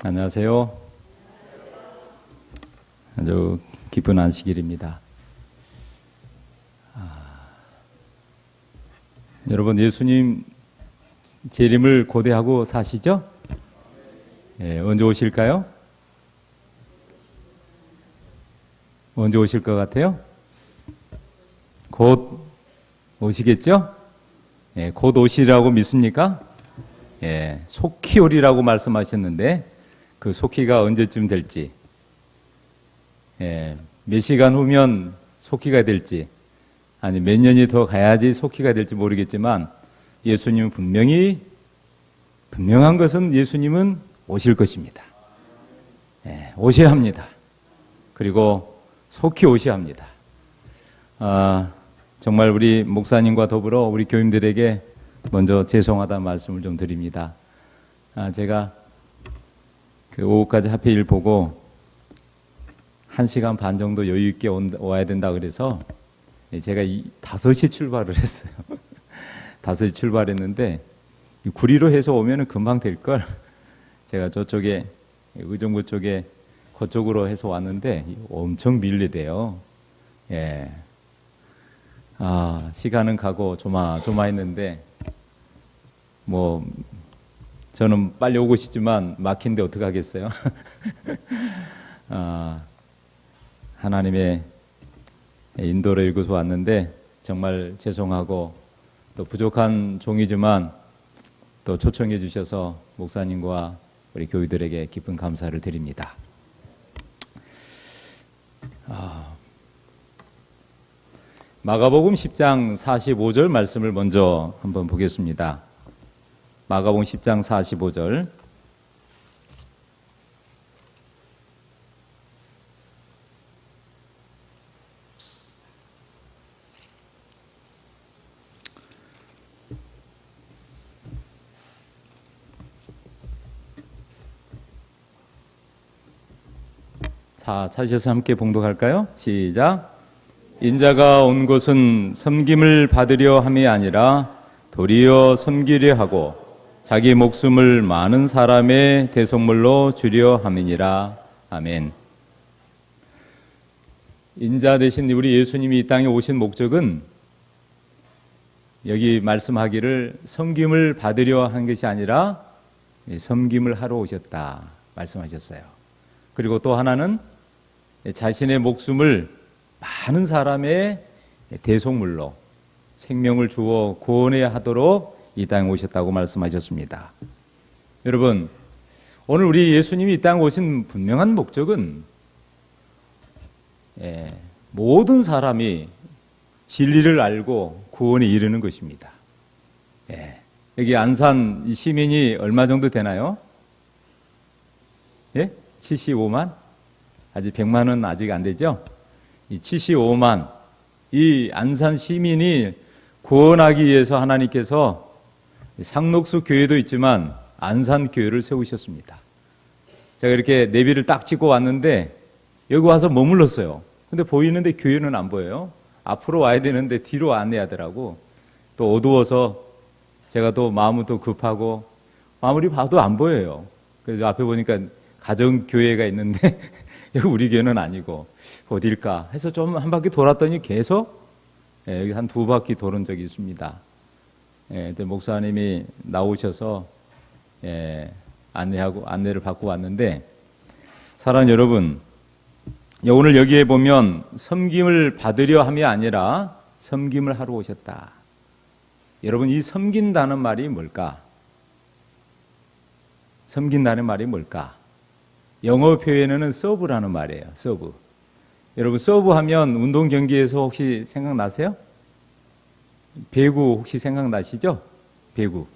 안녕하세요. 아주 기쁜 안식일입니다. 여러분, 예수님 재림을 고대하고 사시죠? 언제 오실까요? 언제 오실 것 같아요? 곧 오시겠죠? 곧 오시라고 믿습니까? 속히 오리라고 말씀하셨는데 그 속히가 언제쯤 될지, 몇 시간 후면 속히가 될지, 아니 몇 년이 더 가야지 속히가 될지 모르겠지만 예수님은 분명한 것은 예수님은 오실 것입니다. 오셔야 합니다. 그리고 속히 오셔야 합니다. 정말 우리 목사님과 더불어 우리 교인들에게 먼저 죄송하다는 말씀을 좀 드립니다. 제가 그 오후까지 하필 보고 1시간 반 정도 여유 있게 와야 된다 그래서 제가 5시 출발을 했어요. 5시 출발했는데 구리로 해서 오면은 금방 될 걸. 제가 저쪽에 의정부 쪽에 그쪽으로 해서 왔는데 엄청 밀리대요. 시간은 가고 조마조마했는데 뭐 저는 빨리 오고 싶지만 막힌데 어떡하겠어요. 하나님의 인도를 읽어서 왔는데 정말 죄송하고 또 부족한 종이지만 또 초청해 주셔서 목사님과 우리 교우들에게 깊은 감사를 드립니다. 마가복음 10장 45절 말씀을 먼저 한번 보겠습니다. 마가복음 10장 45절. 자, 찾으셔서 함께 봉독할까요? 시작. 인자가 온 곳은 섬김을 받으려 함이 아니라 도리어 섬기려 하고 자기 목숨을 많은 사람의 대속물로 주려 함이니라. 아멘. 인자 대신 우리 예수님이 이 땅에 오신 목적은 여기 말씀하기를 섬김을 받으려 한 것이 아니라 섬김을 하러 오셨다 말씀하셨어요. 그리고 또 하나는 자신의 목숨을 많은 사람의 대속물로 생명을 주어 구원해야 하도록 이 땅에 오셨다고 말씀하셨습니다. 여러분, 오늘 우리 예수님이 이 땅에 오신 분명한 목적은 모든 사람이 진리를 알고 구원에 이르는 것입니다. 여기 안산 시민이 얼마 정도 되나요? 75만? 아직 100만은 아직 안 되죠? 이 75만, 이 안산 시민이 구원하기 위해서 하나님께서 상록수 교회도 있지만 안산 교회를 세우셨습니다. 제가 이렇게 내비를 딱 찍고 왔는데 여기 와서 머물렀어요. 근데 보이는데 교회는 안 보여요. 앞으로 와야 되는데 뒤로 안내하더라고. 또 어두워서 제가 또 마음은 또 급하고 아무리 봐도 안 보여요. 그래서 앞에 보니까 가정교회가 있는데 여기 우리 교회는 아니고 어딜까 해서 좀 한 바퀴 돌았더니 계속 여기 한 2바퀴 도는 적이 있습니다. 근데 목사님이 나오셔서 안내를 받고 왔는데, 사랑하는 여러분, 오늘 여기에 보면 섬김을 받으려 함이 아니라 섬김을 하러 오셨다. 여러분, 이 섬긴다는 말이 뭘까? 섬긴다는 말이 뭘까? 영어 표현에는 서브라는 말이에요. 서브. 여러분, 서브 하면 운동 경기에서 혹시 생각나세요? 배구 혹시 생각나시죠? 배구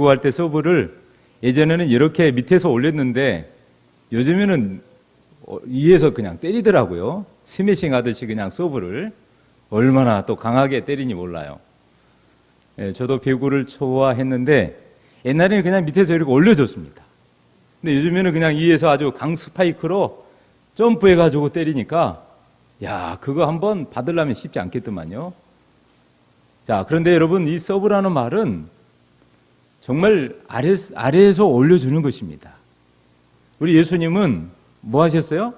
할 때 서브를 예전에는 이렇게 밑에서 올렸는데 요즘에는 위에서 그냥 때리더라고요. 스매싱 하듯이 그냥 서브를 얼마나 또 강하게 때리니 몰라요. 저도 배구를 좋아했는데 옛날에는 그냥 밑에서 이렇게 올려줬습니다. 근데 요즘에는 그냥 위에서 아주 강 스파이크로 점프해가지고 때리니까 그거 한번 받으려면 쉽지 않겠더만요. 자, 그런데 여러분, 이 서브라는 말은 정말 아래에서 올려주는 것입니다. 우리 예수님은 뭐 하셨어요?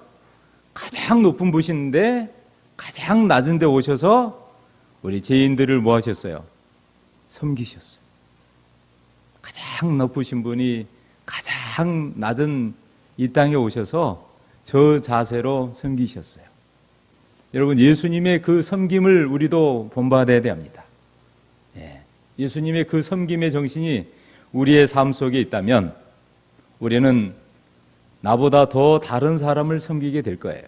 가장 높은 곳인데 가장 낮은 데 오셔서 우리 죄인들을 뭐 하셨어요? 섬기셨어요. 가장 높으신 분이 가장 낮은 이 땅에 오셔서 저 자세로 섬기셨어요. 여러분, 예수님의 그 섬김을 우리도 본받아야 합니다. 예수님의 그 섬김의 정신이 우리의 삶 속에 있다면 우리는 나보다 더 다른 사람을 섬기게 될 거예요.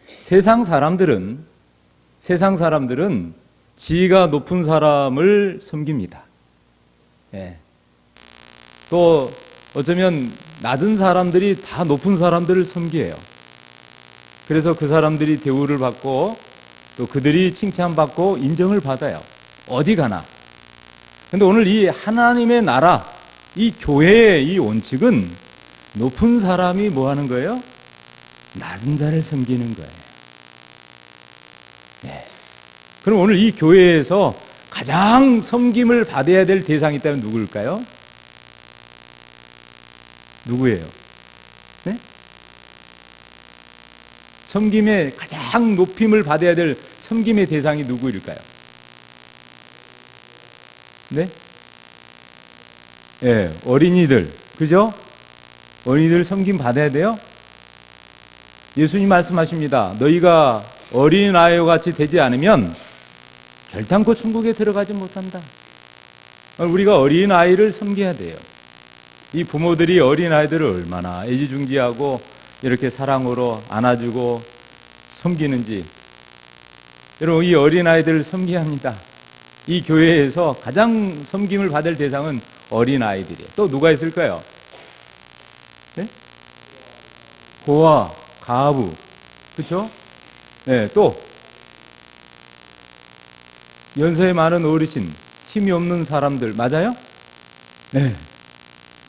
세상 사람들은 지위가 높은 사람을 섬깁니다. 또 어쩌면 낮은 사람들이 다 높은 사람들을 섬겨요. 그래서 그 사람들이 대우를 받고 또 그들이 칭찬받고 인정을 받아요. 어디 가나. 근데 오늘 이 하나님의 나라, 이 교회의 이 원칙은 높은 사람이 뭐 하는 거예요? 낮은 자를 섬기는 거예요. 그럼 오늘 이 교회에서 가장 섬김을 받아야 될 대상이 있다면 누구일까요? 누구예요? 네? 섬김의 가장 높임을 받아야 될 섬김의 대상이 누구일까요? 네? 어린이들, 그죠? 어린이들 섬김 받아야 돼요? 예수님 말씀하십니다. 너희가 어린아이와 같이 되지 않으면 결단코 천국에 들어가지 못한다. 우리가 어린아이를 섬겨야 돼요. 이 부모들이 어린아이들을 얼마나 애지중지하고 이렇게 사랑으로 안아주고 섬기는지, 여러분, 이 어린아이들을 섬겨야 합니다. 이 교회에서 가장 섬김을 받을 대상은 어린아이들이에요. 또 누가 있을까요? 네? 고아, 가부, 그렇죠? 또 연세에 많은 어르신, 힘이 없는 사람들, 맞아요?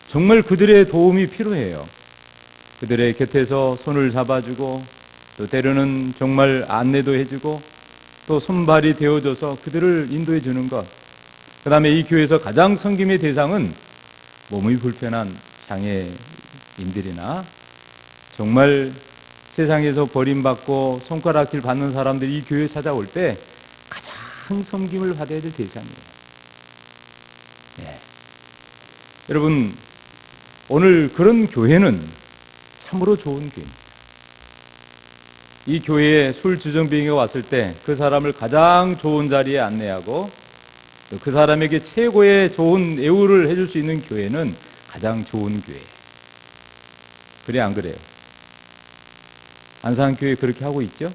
정말 그들의 도움이 필요해요. 그들의 곁에서 손을 잡아주고 또 때로는 정말 안내도 해주고 또 손발이 되어줘서 그들을 인도해 주는 것. 그 다음에 이 교회에서 가장 섬김의 대상은 몸이 불편한 장애인들이나 정말 세상에서 버림받고 손가락질 받는 사람들이 이 교회에 찾아올 때 가장 섬김을 받아야 될 대상이에요. 여러분, 오늘 그런 교회는 참으로 좋은 교회입니다. 이 교회에 술주정뱅이가 왔을 때 그 사람을 가장 좋은 자리에 안내하고 그 사람에게 최고의 좋은 애우를 해줄 수 있는 교회는 가장 좋은 교회. 그래, 안 그래요? 안산교회 그렇게 하고 있죠?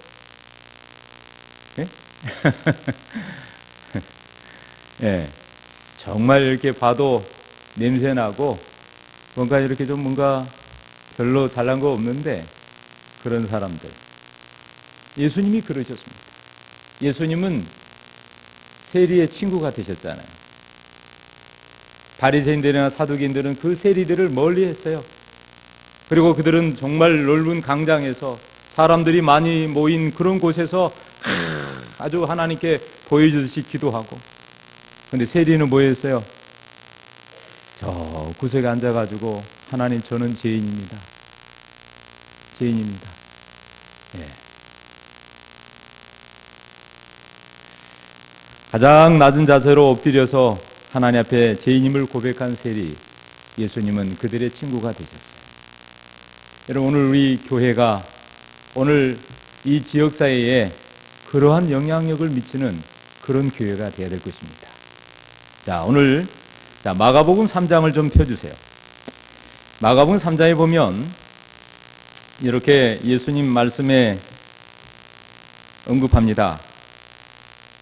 네? 정말 이렇게 봐도 냄새나고 뭔가 이렇게 좀 뭔가 별로 잘난 거 없는데 그런 사람들. 예수님이 그러셨습니다. 예수님은 세리의 친구가 되셨잖아요. 바리새인들이나 사두개인들은 그 세리들을 멀리했어요. 그리고 그들은 정말 넓은 광장에서 사람들이 많이 모인 그런 곳에서 아주 하나님께 보여주듯이 기도하고, 근데 세리는 뭐 했어요? 저 구석에 앉아가지고 하나님, 저는 죄인입니다. 가장 낮은 자세로 엎드려서 하나님 앞에 죄인임을 고백한 세리, 예수님은 그들의 친구가 되셨어요. 여러분, 오늘 우리 교회가 오늘 이 지역사회에 그러한 영향력을 미치는 그런 교회가 되어야 될 것입니다. 자, 오늘 마가복음 3장을 좀 펴주세요. 마가복음 3장에 보면 이렇게 예수님 말씀에 언급합니다.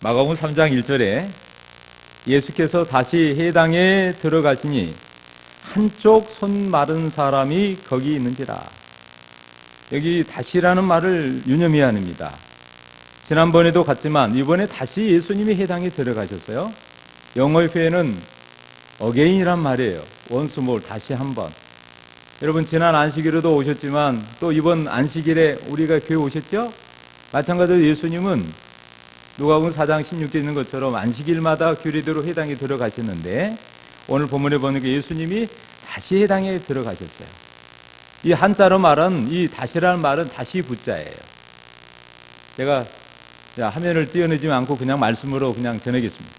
마가복음 3장 1절에 예수께서 다시 회당에 들어가시니 한쪽 손 마른 사람이 거기 있는지라. 여기 다시라는 말을 유념해야 합니다. 지난번에도 갔지만 이번에 다시 예수님이 회당에 들어가셨어요. 영어의 표현은 again이란 말이에요. once more, 다시 한번. 여러분, 지난 안식일에도 오셨지만 또 이번 안식일에 우리가 교회 오셨죠? 마찬가지로 예수님은 누가복음 4장 16절에 있는 것처럼 안식일마다 규례대로 회당에 들어가셨는데 오늘 본문에 보니까 예수님이 다시 회당에 들어가셨어요. 이 한자로 말은 이 다시라는 말은 다시 부자예요. 제가 화면을 띄워내지 않고 그냥 말씀으로 그냥 전하겠습니다.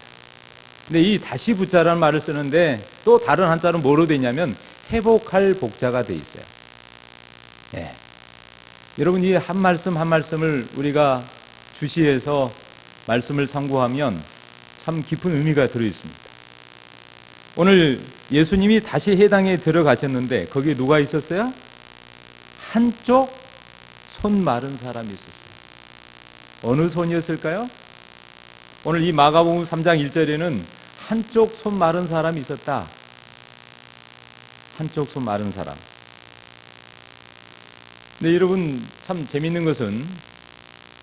근데 이 다시 부자라는 말을 쓰는데 또 다른 한자는 뭐로 되냐면 회복할 복자가 돼 있어요. 예. 여러분 이 한 말씀 한 말씀을 우리가 주시해서 말씀을 상고하면 참 깊은 의미가 들어 있습니다. 오늘 예수님이 다시 해당에 들어가셨는데 거기에 누가 있었어요? 한쪽 손 마른 사람이 있었어요. 어느 손이었을까요? 오늘 이 마가복음 3장 1절에는 한쪽 손 마른 사람이 있었다. 한쪽 손 마른 사람. 근데 여러분 참 재밌는 것은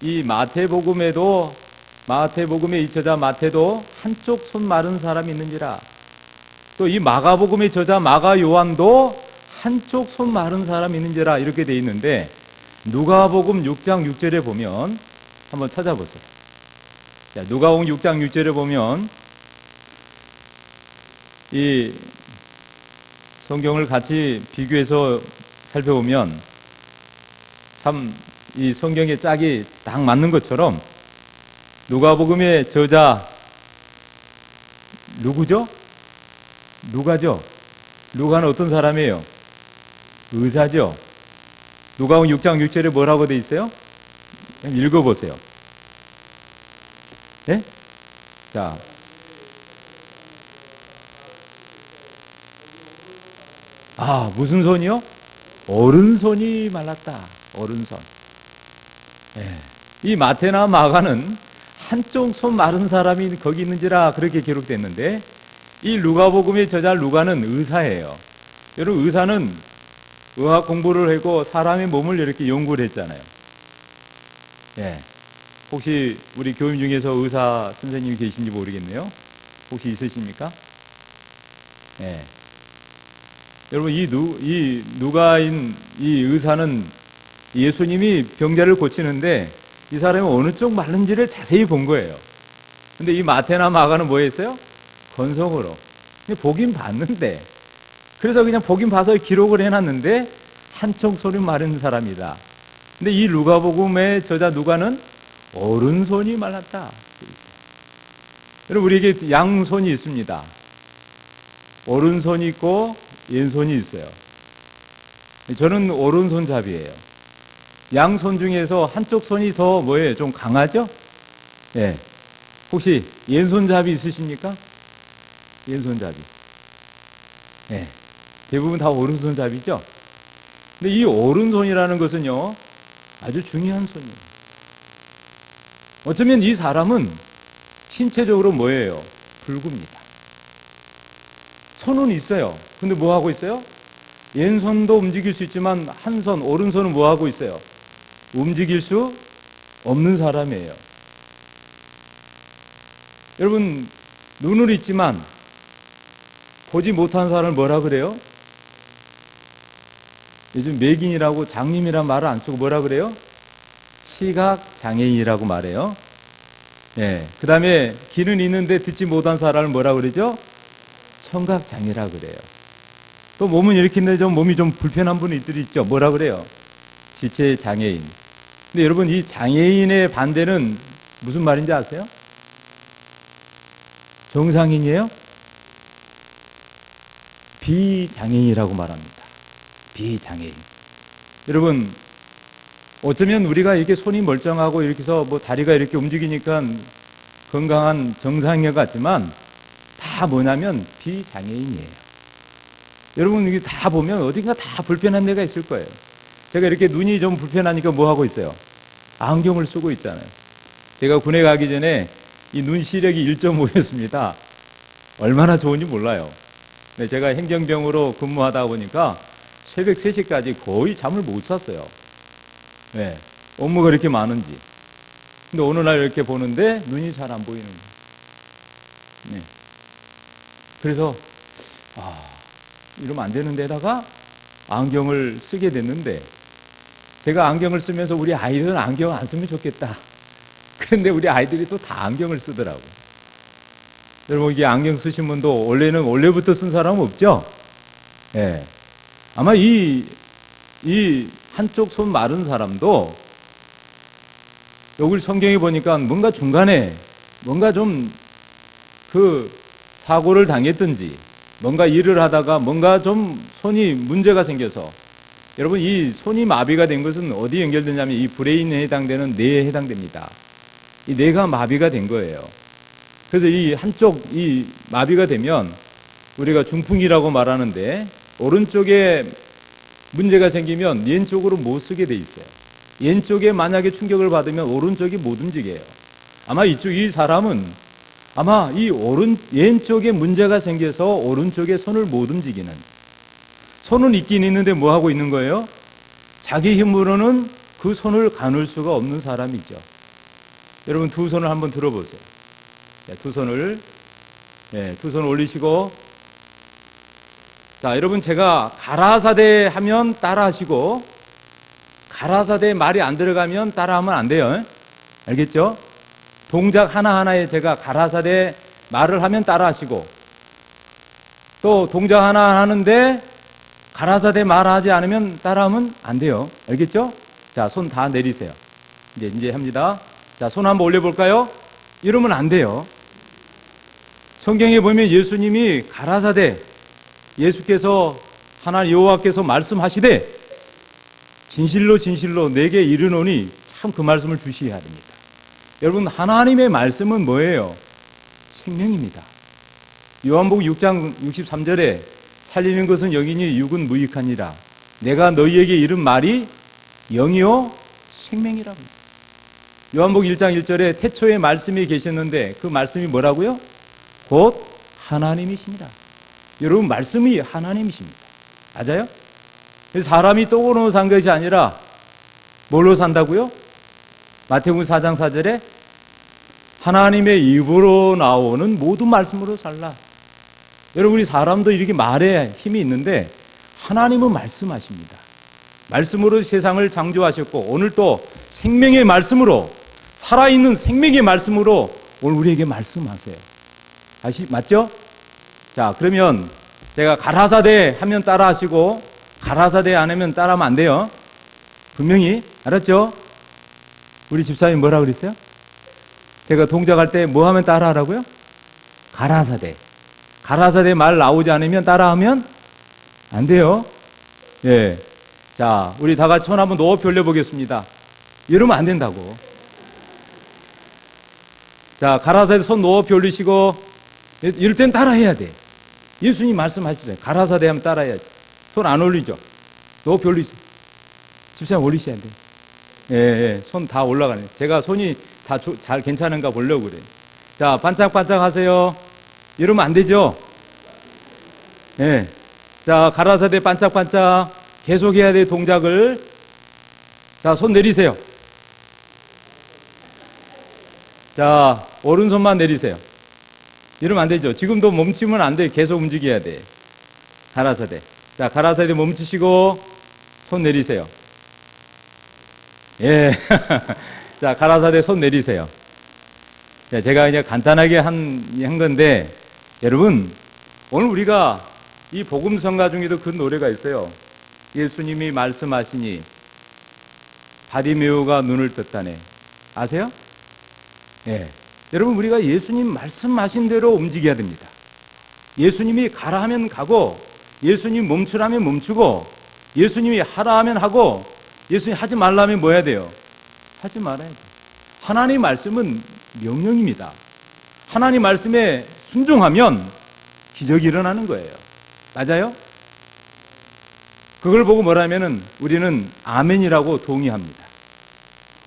이 마태복음의 저자 마태도 한쪽 손 마른 사람이 있는지라, 또 이 마가복음의 저자 마가 요한도 한쪽 손 마른 사람이 있는지라 이렇게 돼 있는데, 누가복음 6장 6절에 보면 한번 찾아보세요. 자, 누가복음 6장 6절에 보면 이 성경을 같이 비교해서 살펴보면 참 이 성경의 짝이 딱 맞는 것처럼 누가복음의 저자 누구죠? 누가죠? 누가는 어떤 사람이에요? 의사죠. 누가복음 6장 6절에 뭐라고 돼 있어요? 읽어보세요. 네? 자, 무슨 손이요? 오른손이 말랐다. 오른손. 예. 이 마태나 마가는 한쪽 손 마른 사람이 거기 있는지라 그렇게 기록됐는데, 이 누가복음의 저자 누가는 의사예요. 여러분 의사는 의학 공부를 하고 사람의 몸을 이렇게 연구를 했잖아요. 예. 혹시 우리 교인 중에서 의사 선생님이 계신지 모르겠네요. 혹시 있으십니까? 예. 여러분 이 누가인 이 의사는 예수님이 병자를 고치는데 이 사람이 어느 쪽 마른지를 자세히 본 거예요. 근데 이 마태나 마가는 뭐 했어요? 건성으로 보긴 봤는데, 그래서 그냥 보긴 봐서 기록을 해놨는데 한쪽 손이 마른 사람이다. 근데 이 누가복음의 저자 누가는 오른손이 말랐다. 여러분 우리에게 양손이 있습니다. 오른손이 있고 왼손이 있어요. 저는 오른손잡이에요. 양손 중에서 한쪽 손이 더 뭐예요? 좀 강하죠? 예. 혹시 왼손잡이 있으십니까? 왼손잡이. 예. 대부분 다 오른손잡이죠? 근데 이 오른손이라는 것은요, 아주 중요한 손이에요. 어쩌면 이 사람은 신체적으로 뭐예요? 불구입니다. 손은 있어요. 근데 뭐 하고 있어요? 왼손도 움직일 수 있지만 한 손, 오른손은 뭐 하고 있어요? 움직일 수 없는 사람이에요. 여러분 눈은 있지만 보지 못한 사람을 뭐라 그래요? 요즘 매긴이라고 장님이란 말을 안 쓰고 뭐라 그래요? 시각장애인이라고 말해요. 예. 그 다음에 귀는 있는데 듣지 못한 사람을 뭐라 그러죠? 청각장애라 그래요. 또 몸은 이렇게 있는데 좀 몸이 좀 불편한 분들이 있죠. 뭐라 그래요? 지체장애인. 근데 여러분 이 장애인의 반대는 무슨 말인지 아세요? 정상인이에요? 비장애인이라고 말합니다. 비장애인. 여러분 어쩌면 우리가 이렇게 손이 멀쩡하고 이렇게 해서 뭐 다리가 이렇게 움직이니까 건강한 정상인 것 같지만 다 뭐냐면 비장애인이에요. 여러분 이게 다 보면 어딘가 다 불편한 데가 있을 거예요. 제가 이렇게 눈이 좀 불편하니까 뭐 하고 있어요? 안경을 쓰고 있잖아요. 제가 군에 가기 전에 이 눈 시력이 1.5였습니다. 얼마나 좋은지 몰라요. 근데 제가 행정병으로 근무하다 보니까 새벽 3시까지 거의 잠을 못 잤어요. 네, 업무가 이렇게 많은지. 근데 어느 날 이렇게 보는데 눈이 잘 안 보이는 거예요. 네. 그래서 이러면 안 되는 데다가 안경을 쓰게 됐는데, 제가 안경을 쓰면서 우리 아이들은 안경 안 쓰면 좋겠다. 그런데 우리 아이들이 또 다 안경을 쓰더라고요. 여러분 이게 안경 쓰신 분도 원래부터 쓴 사람은 없죠? 예. 네. 아마 이 이 한쪽 손 마른 사람도 여기 성경에 보니까 뭔가 중간에 뭔가 좀 그 사고를 당했든지 뭔가 일을 하다가 뭔가 좀 손이 문제가 생겨서, 여러분 이 손이 마비가 된 것은 어디 연결되냐면 이 브레인에 해당되는 뇌에 해당됩니다. 이 뇌가 마비가 된 거예요. 그래서 이 한쪽 이 마비가 되면 우리가 중풍이라고 말하는데, 오른쪽에 문제가 생기면 왼쪽으로 못 쓰게 돼 있어요. 왼쪽에 만약에 충격을 받으면 오른쪽이 못 움직여요. 아마 이 사람은 아마 이 왼쪽에 문제가 생겨서 오른쪽에 손을 못 움직이는, 손은 있긴 있는데 뭐 하고 있는 거예요? 자기 힘으로는 그 손을 가눌 수가 없는 사람이죠. 여러분 두 손을 한번 들어보세요. 두 손을, 두 손 올리시고, 자, 여러분 제가 가라사대 하면 따라 하시고, 가라사대 말이 안 들어가면 따라하면 안 돼요. 알겠죠? 동작 하나하나에 제가 가라사대 말을 하면 따라 하시고, 또 동작 하나 하는데 가라사대 말하지 않으면 따라하면 안 돼요. 알겠죠? 자, 손 다 내리세요. 이제 합니다. 자, 손 한번 올려볼까요? 이러면 안 돼요. 성경에 보면 예수님이 가라사대, 예수께서 하나님 여호와께서 말씀하시되 진실로 진실로 내게 이르노니, 참 그 말씀을 주시해야 됩니다. 여러분 하나님의 말씀은 뭐예요? 생명입니다. 요한복음 6장 63절에 살리는 것은 영이니 육은 무익하니라. 내가 너희에게 이른 말이 영이요 생명이라고. 요한복음 1장 1절에 태초에 말씀이 계셨는데 그 말씀이 뭐라고요? 곧 하나님이시니라. 여러분 말씀이 하나님이십니다. 맞아요? 사람이 떡으로 산 것이 아니라 뭘로 산다고요? 마태복음 4장 4절에 하나님의 입으로 나오는 모든 말씀으로 살라. 여러분 우리 사람도 이렇게 말에 힘이 있는데 하나님은 말씀하십니다. 말씀으로 세상을 창조하셨고 오늘 또 생명의 말씀으로, 살아있는 생명의 말씀으로 오늘 우리에게 말씀하세요. 맞죠? 자, 그러면 제가 가라사대 하면 따라 하시고 가라사대 안 하면 따라하면 안 돼요. 분명히 알았죠? 우리 집사님 뭐라 그랬어요? 제가 동작할 때 뭐 하면 따라 하라고요? 가라사대. 가라사대 말 나오지 않으면 따라하면 안 돼요. 예. 자, 우리 다 같이 손 한번 높이 올려보겠습니다. 이러면 안 된다고. 자, 가라사대 손 높이 올리시고, 이럴 땐 따라해야 돼. 예수님 말씀하시잖아요. 가라사대 하면 따라해야지. 손 안 올리죠? 높이 올리세요. 집사님 올리셔야 돼. 예, 손 다 올라가네. 제가 손이 다 잘 괜찮은가 보려고 그래요. 자, 반짝반짝 하세요. 이러면 안 되죠? 예. 자, 가라사대 반짝반짝 계속 해야 돼, 동작을. 자, 손 내리세요. 자, 오른손만 내리세요. 이러면 안 되죠. 지금도 멈추면 안 돼. 계속 움직여야 돼. 가라사대. 자, 가라사대 멈추시고 손 내리세요. 예. 자, 가라사대 손 내리세요. 자, 제가 이제 간단하게 한 건데, 여러분, 오늘 우리가 이 복음성가 중에도 그 노래가 있어요. 예수님이 말씀하시니 바디메오가 눈을 떴다네. 아세요? 예. 여러분, 우리가 예수님 말씀하신 대로 움직여야 됩니다. 예수님이 가라 하면 가고, 예수님 멈추라면 멈추고, 예수님이 하라 하면 하고, 예수님 하지 말라면 뭐 해야 돼요? 하지 말아야 돼요. 하나님 말씀은 명령입니다. 하나님 말씀에 순종하면 기적이 일어나는 거예요. 맞아요? 그걸 보고 뭐라면은 우리는 아멘이라고 동의합니다.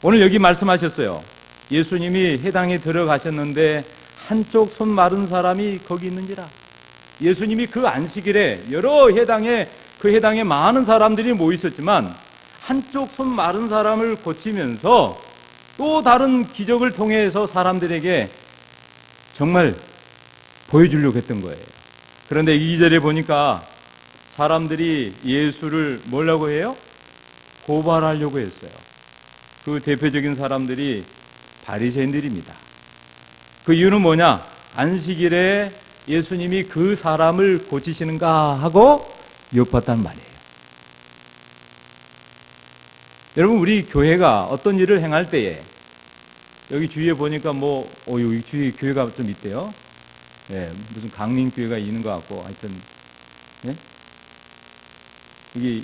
오늘 여기 말씀하셨어요. 예수님이 회당에 들어가셨는데 한쪽 손 마른 사람이 거기 있는지라. 예수님이 그 안식일에 여러 회당에, 그 회당에 많은 사람들이 모여 있었지만 한쪽 손 마른 사람을 고치면서 또 다른 기적을 통해서 사람들에게 정말 보여주려고 했던 거예요. 그런데 2절에 보니까 사람들이 예수를 뭐라고 해요? 고발하려고 했어요. 그 대표적인 사람들이 바리새인들입니다. 그 이유는 뭐냐? 안식일에 예수님이 그 사람을 고치시는가 하고 엿봤단 말이에요. 여러분, 우리 교회가 어떤 일을 행할 때에 여기 주위에 보니까 여기 주위에 교회가 좀 있대요. 예, 무슨 강림교회가 있는 것 같고, 하여튼, 예? 이게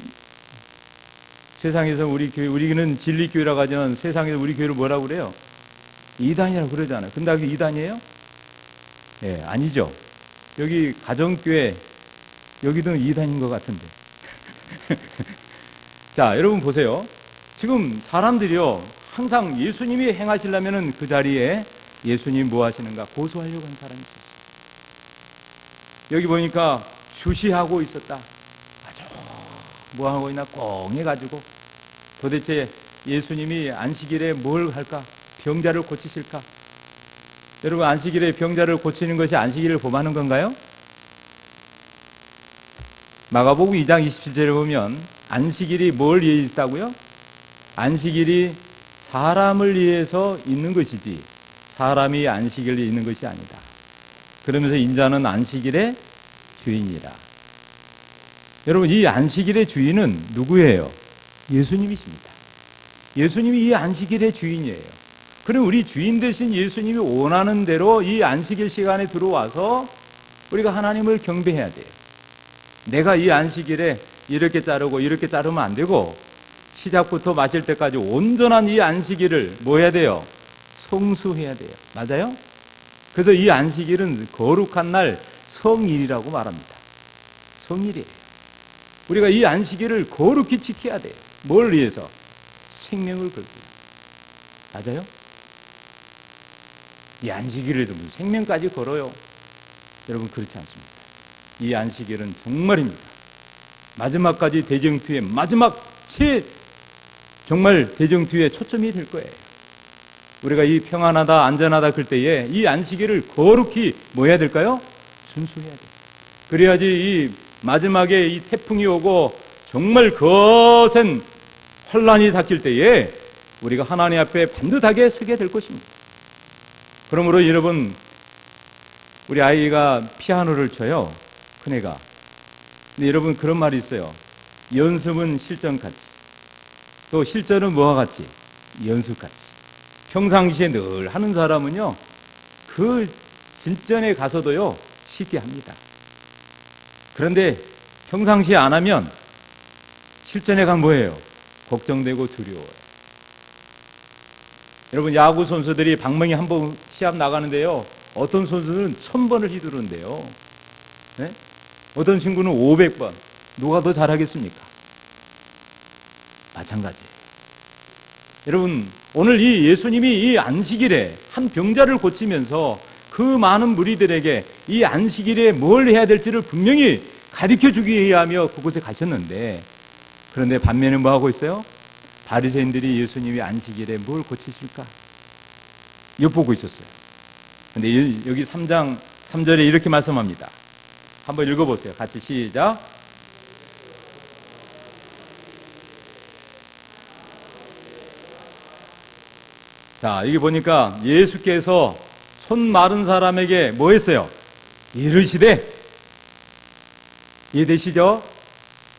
세상에서 우리 교회, 우리는 진리교회라고 하지만 세상에서 우리 교회를 뭐라고 그래요? 이단이라고 그러잖아요. 근데 그게 이단이에요? 예, 아니죠. 여기 가정교회, 여기도 이단인 것 같은데. 자, 여러분 보세요. 지금 사람들이요, 항상 예수님이 행하시려면은 그 자리에 예수님 뭐 하시는가 고소하려고 한 사람이 있었어요. 여기 보니까 주시하고 있었다. 아주 뭐 하고 있나 꽁 해가지고 도대체 예수님이 안식일에 뭘 할까? 병자를 고치실까? 여러분, 안식일에 병자를 고치는 것이 안식일을 범하는 건가요? 마가복음 2장 27절에 보면 안식일이 뭘 위해 있다고요? 안식일이 사람을 위해서 있는 것이지 사람이 안식일을 있는 것이 아니다. 그러면서 인자는 안식일의 주인이라. 여러분, 이 안식일의 주인은 누구예요? 예수님이십니다. 예수님이 이 안식일의 주인이에요. 그럼 우리 주인 대신 예수님이 원하는 대로 이 안식일 시간에 들어와서 우리가 하나님을 경배해야 돼요. 내가 이 안식일에 이렇게 자르고 이렇게 자르면 안 되고 시작부터 마칠 때까지 온전한 이 안식일을 뭐 해야 돼요? 성수해야 돼요. 맞아요? 그래서 이 안식일은 거룩한 날 성일이라고 말합니다. 성일이에요. 우리가 이 안식일을 거룩히 지켜야 돼요. 뭘 위해서? 생명을 걸기. 맞아요? 이 안식일을 무슨 생명까지 걸어요? 여러분, 그렇지 않습니다. 이 안식일은 정말입니다. 마지막까지 대정투의 마지막 정말 대정투의 초점이 될 거예요. 우리가 이 평안하다 안전하다 그럴 때에 이 안식일을 거룩히 뭐 해야 될까요? 순수해야 돼요. 그래야지 이 마지막에 이 태풍이 오고 정말 거센 환란이 닥칠 때에 우리가 하나님 앞에 반듯하게 서게 될 것입니다. 그러므로 여러분, 우리 아이가 피아노를 쳐요. 큰애가. 근데 여러분, 그런 말이 있어요. 연습은 실전같이, 또 실전은 뭐와 같이? 연습같이. 평상시에 늘 하는 사람은요, 그 진전에 가서도요 쉽게 합니다. 그런데 평상시에 안 하면 실전에 가면 뭐예요? 걱정되고 두려워요. 여러분, 야구 선수들이 방망이 한 번 시합 나가는데요, 어떤 선수는 1000번을 휘두르는데요, 네? 어떤 친구는 500번. 누가 더 잘하겠습니까? 마찬가지예요. 여러분, 오늘 이 예수님이 이 안식일에 한 병자를 고치면서 그 많은 무리들에게 이 안식일에 뭘 해야 될지를 분명히 가르쳐 주기 위하며 그곳에 가셨는데, 그런데 반면에 뭐 하고 있어요? 바리새인들이 예수님이 안식일에 뭘 고치실까 엿보고 있었어요. 그런데 여기 3장 3절에 이렇게 말씀합니다. 한번 읽어보세요. 같이 시작. 자, 여기 보니까 예수께서 손 마른 사람에게 뭐 했어요? 이르시되. 이해되시죠?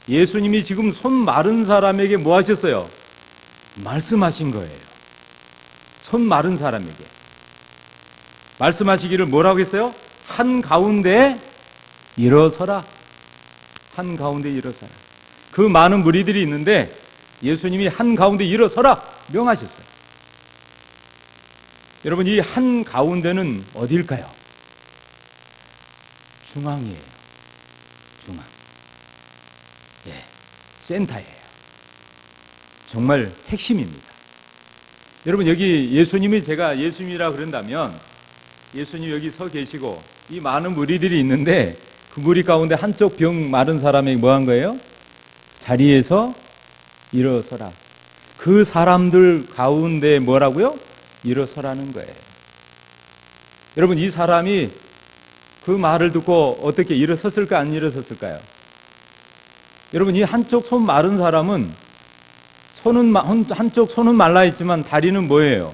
예수님이 지금 손 마른 사람에게 뭐 하셨어요? 말씀하신 거예요. 손 마른 사람에게 말씀하시기를 뭐라고 했어요? 한가운데 일어서라. 한가운데 일어서라. 그 많은 무리들이 있는데 예수님이 한가운데 일어서라 명하셨어요. 여러분, 이 한가운데는 어디일까요? 중앙이에요. 중앙. 예, 센터예요. 정말 핵심입니다. 여러분, 여기 예수님이, 제가 예수님이라 그런다면 예수님 여기 서 계시고 이 많은 무리들이 있는데 그 무리 가운데 한쪽 병 마른 사람이 뭐 한 거예요? 자리에서 일어서라. 그 사람들 가운데 뭐라고요? 일어서라는 거예요. 여러분, 이 사람이 그 말을 듣고 어떻게 일어섰을까, 안 일어섰을까요? 여러분, 이 한쪽 손 마른 사람은 한쪽 손은 말라 있지만 다리는 뭐예요?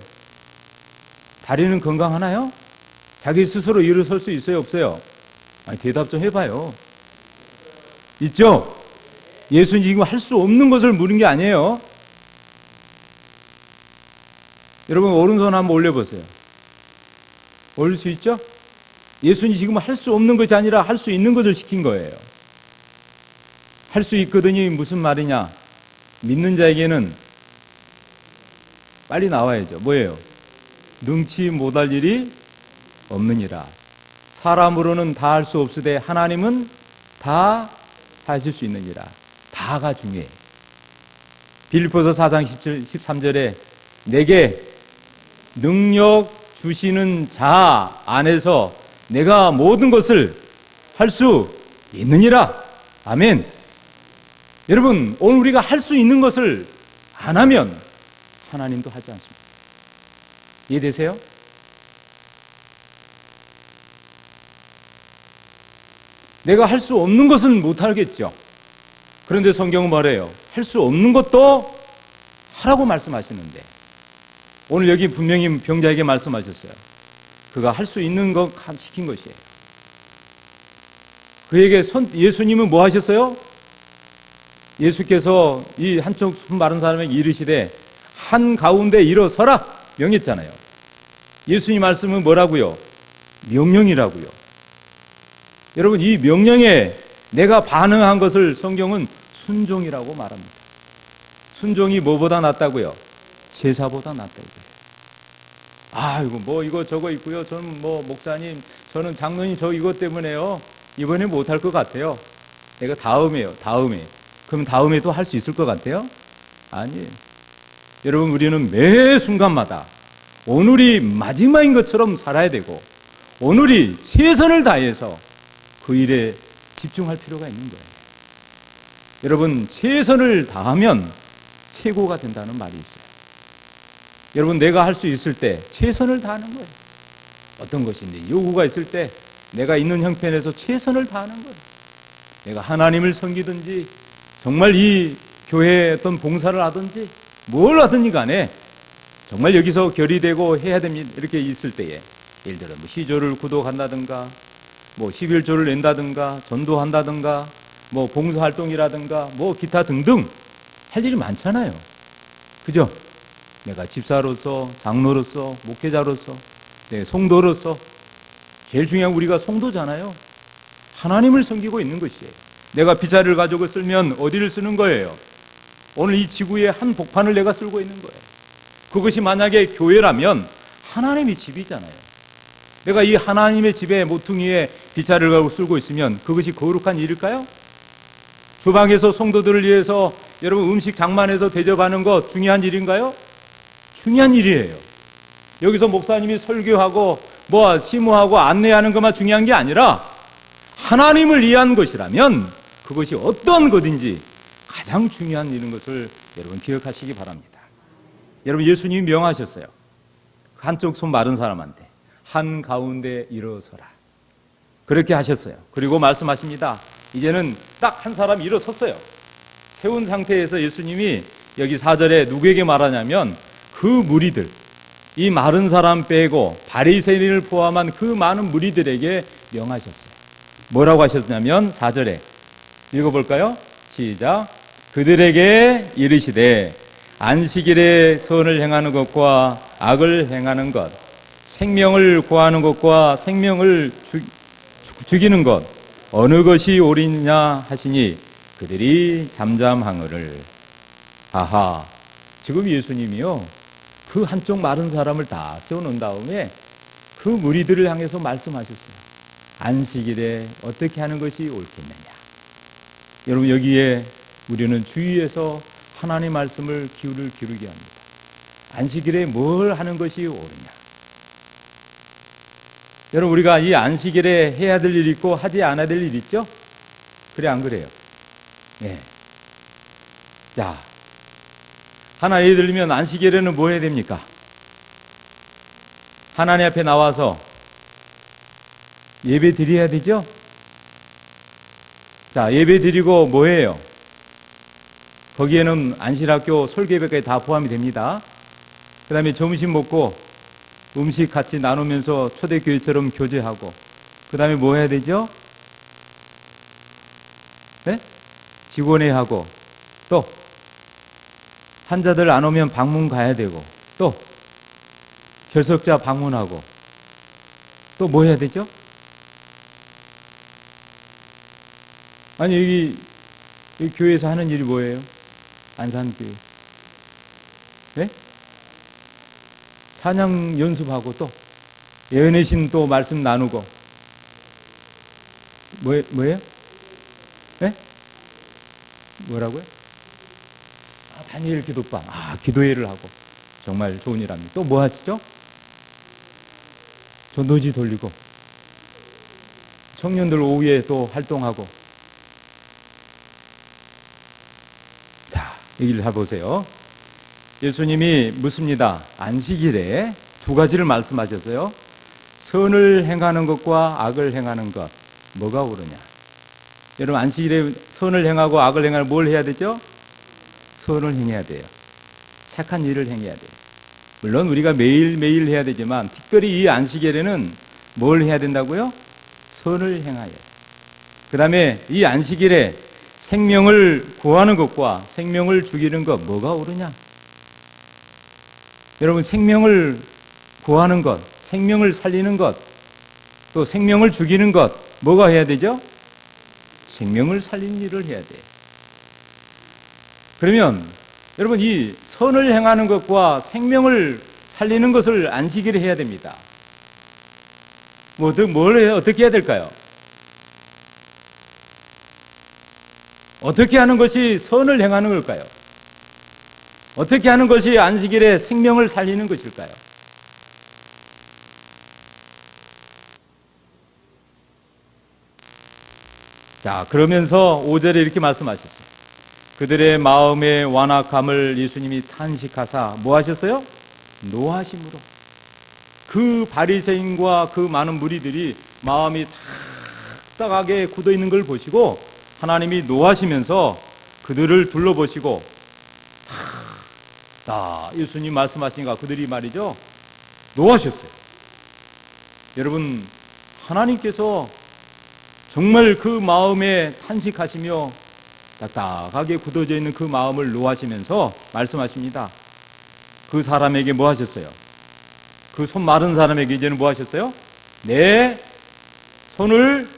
다리는 건강하나요? 자기 스스로 일어설 수 있어요, 없어요? 아니, 대답 좀 해봐요. 있죠? 예수님 이거 할 수 없는 것을 물은 게 아니에요. 여러분 오른손 한번 올려보세요. 올릴 수 있죠? 예수님이 지금 할 수 없는 것이 아니라 할 수 있는 것을 시킨 거예요. 할 수 있거든이 무슨 말이냐? 믿는 자에게는 빨리 나와야죠. 뭐예요? 능치 못할 일이 없느니라. 사람으로는 다 할 수 없으되 하나님은 다 하실 수 있느니라. 다가 중요해. 빌립보서 4장 13절에 내게 능력 주시는 자 안에서 내가 모든 것을 할 수 있느니라. 아멘. 여러분, 오늘 우리가 할 수 있는 것을 안 하면 하나님도 하지 않습니다. 이해되세요? 내가 할 수 없는 것은 못 하겠죠. 그런데 성경은 말해요. 할 수 없는 것도 하라고 말씀하시는데 오늘 여기 분명히 병자에게 말씀하셨어요. 그가 할 수 있는 것 시킨 것이에요. 그에게 예수님은 뭐 하셨어요? 예수께서 이 한쪽 손 마른 사람에게 이르시되 한가운데 일어서라 명했잖아요. 예수님 말씀은 뭐라고요? 명령이라고요. 여러분, 이 명령에 내가 반응한 것을 성경은 순종이라고 말합니다. 순종이 뭐보다 낫다고요? 제사보다 낫다고요. 아이고 뭐 이거 저거 있고요. 저는 뭐 목사님, 저는 장로님 저 이것 때문에요. 이번에 못할 것 같아요. 내가 다음에. 그럼 다음에도 할 수 있을 것 같아요? 아니에요. 여러분, 우리는 매 순간마다 오늘이 마지막인 것처럼 살아야 되고 오늘이 최선을 다해서 그 일에 집중할 필요가 있는 거예요. 여러분, 최선을 다하면 최고가 된다는 말이 있어요. 여러분, 내가 할 수 있을 때 최선을 다하는 거예요. 어떤 것인지 요구가 있을 때 내가 있는 형편에서 최선을 다하는 거예요. 내가 하나님을 섬기든지 정말 이 교회에 어떤 봉사를 하든지 뭘 하든지 간에 정말 여기서 결의되고 해야 됩니다. 이렇게 있을 때에 예를 들어 뭐 시조를 구독한다든가 뭐 11조를 낸다든가 전도한다든가 뭐 봉사활동이라든가 뭐 기타 등등 할 일이 많잖아요. 그죠? 내가 집사로서, 장로로서, 목회자로서, 성도로서 제일 중요한 우리가 성도잖아요. 하나님을 섬기고 있는 것이에요. 내가 빗자루를 가지고 쓸면 어디를 쓰는 거예요? 오늘 이 지구의 한 복판을 내가 쓸고 있는 거예요. 그것이 만약에 교회라면 하나님의 집이잖아요. 내가 이 하나님의 집의 모퉁이에 빗자루를 가지고 쓸고 있으면 그것이 거룩한 일일까요? 주방에서 성도들을 위해서 여러분 음식 장만해서 대접하는 것 중요한 일인가요? 중요한 일이에요. 여기서 목사님이 설교하고 뭐 시무하고 안내하는 것만 중요한 게 아니라 하나님을 위한 것이라면 그것이 어떤 것인지 가장 중요한 일인 것을 여러분 기억하시기 바랍니다. 여러분, 예수님이 명하셨어요. 한쪽 손 마른 사람한테 한가운데 일어서라. 그렇게 하셨어요. 그리고 말씀하십니다. 이제는 딱 한 사람 일어섰어요. 세운 상태에서 예수님이 여기 4절에 누구에게 말하냐면 그 무리들, 이 마른 사람 빼고 바리새인을 포함한 그 많은 무리들에게 명하셨어요. 뭐라고 하셨냐면 4절에 읽어볼까요? 시작. 그들에게 이르시되 안식일에 선을 행하는 것과 악을 행하는 것, 생명을 구하는 것과 생명을 죽이는 것 어느 것이 옳으냐 하시니 그들이 잠잠하거늘. 아하, 지금 예수님이요 그 한쪽 마른 사람을 다 세워놓은 다음에 그 무리들을 향해서 말씀하셨어요. 안식일에 어떻게 하는 것이 옳겠느냐. 여러분, 여기에 우리는 주의해서 하나님의 말씀을 기울이게 합니다. 안식일에 뭘 하는 것이 옳으냐. 여러분, 우리가 이 안식일에 해야 될 일이 있고 하지 않아야 될 일이 있죠? 그래, 안 그래요? 네. 자, 하나 예를 들면 안식일에는 뭐 해야 됩니까? 하나님 앞에 나와서 예배 드려야 되죠? 자, 예배 드리고 뭐 해요? 거기에는 안식학교 설교회까지 다 포함이 됩니다. 그 다음에 점심 먹고 음식 같이 나누면서 초대교회처럼 교제하고 그 다음에 뭐 해야 되죠? 네? 직원회 하고 또 환자들 안 오면 방문 가야 되고 또 결석자 방문하고 또 뭐 해야 되죠? 아니 여기 교회에서 하는 일이 뭐예요? 안산교회. 네? 찬양 연습하고 또 예언의 신 또 말씀 나누고 뭐예요? 네? 뭐라고요? 다니엘 기도방. 기도회를 하고 정말 좋은 일 합니다. 또 뭐 하시죠? 전도지 돌리고 청년들 오후에 또 활동하고. 자, 얘기를 해보세요. 예수님이 묻습니다. 안식일에 두 가지를 말씀하셨어요. 선을 행하는 것과 악을 행하는 것, 뭐가 옳으냐? 여러분, 안식일에 선을 행하고 악을 행하는 뭘 해야 되죠? 선을 행해야 돼요. 착한 일을 행해야 돼요. 물론 우리가 매일매일 해야 되지만 특별히 이 안식일에는 뭘 해야 된다고요? 선을 행하여야 돼요. 그 다음에 이 안식일에 생명을 구하는 것과 생명을 죽이는 것, 뭐가 옳으냐? 여러분, 생명을 구하는 것, 생명을 살리는 것, 또 생명을 죽이는 것, 뭐가 해야 되죠? 생명을 살리는 일을 해야 돼요. 그러면 여러분, 이 선을 행하는 것과 생명을 살리는 것을 안식일에 해야 됩니다. 어떻게 해야 될까요? 어떻게 하는 것이 선을 행하는 걸까요? 어떻게 하는 것이 안식일에 생명을 살리는 것일까요? 자, 그러면서 5절에 이렇게 말씀하셨어요. 그들의 마음의 완악함을 예수님이 탄식하사 뭐 하셨어요? 노하심으로. 그 바리새인과 그 많은 무리들이 마음이 딱딱하게 굳어 있는 걸 보시고 하나님이 노하시면서 그들을 둘러보시고 예수님 말씀하시니까 그들이 말이죠, 노하셨어요. 여러분, 하나님께서 정말 그 마음에 탄식하시며 딱딱하게 굳어져 있는 그 마음을 노하시면서 말씀하십니다. 그 사람에게 뭐 하셨어요? 그 손 마른 사람에게 이제는 뭐 하셨어요? 내 손을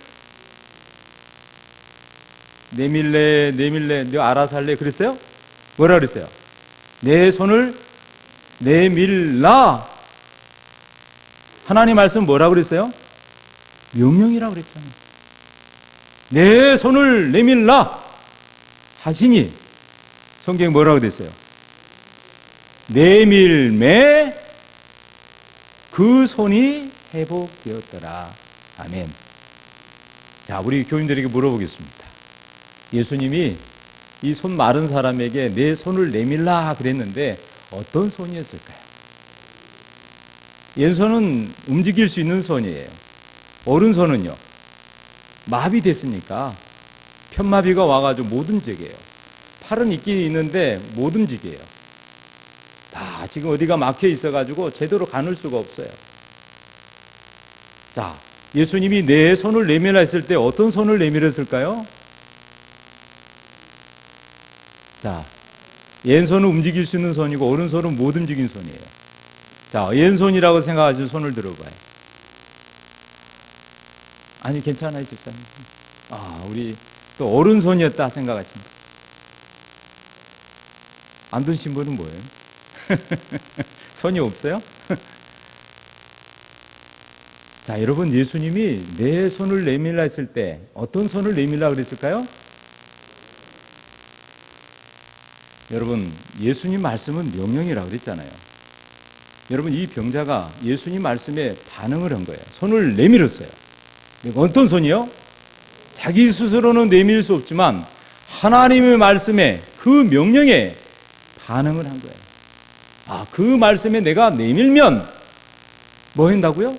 내밀래 너 알아서 할래 그랬어요? 뭐라 그랬어요? 내 손을 내밀라. 하나님 말씀 뭐라 그랬어요? 명령이라고 그랬잖아요. 내 손을 내밀라 하시니 성경에 뭐라고 됐어요? 내밀매 그 손이 회복되었더라. 아멘. 자, 우리 교인들에게 물어보겠습니다. 예수님이 이 손 마른 사람에게 내 손을 내밀라 그랬는데 어떤 손이었을까요? 왼손은 움직일 수 있는 손이에요. 오른손은요, 마비됐으니까 편마비가 와가지고 못 움직여요. 팔은 있긴 있는데 못 움직여요. 다 지금 어디가 막혀 있어가지고 제대로 가눌 수가 없어요. 자, 예수님이 내 손을 내밀라 했을 때 어떤 손을 내밀었을까요? 자, 왼손은 움직일 수 있는 손이고 오른손은 못 움직인 손이에요. 자, 왼손이라고 생각하시는 손을 들어봐요. 아니, 괜찮아요, 집사님. 우리 또 오른손이었다 생각하십니다. 안 드신 분은 뭐예요? 손이 없어요? 자, 여러분, 예수님이 내 손을 내밀라 했을 때 어떤 손을 내밀라 그랬을까요? 여러분, 예수님 말씀은 명령이라고 그랬잖아요. 여러분, 이 병자가 예수님 말씀에 반응을 한 거예요. 손을 내밀었어요. 어떤 손이요? 자기 스스로는 내밀 수 없지만 하나님의 말씀에, 그 명령에 반응을 한 거예요. 그 말씀에 내가 내밀면 뭐 한다고요?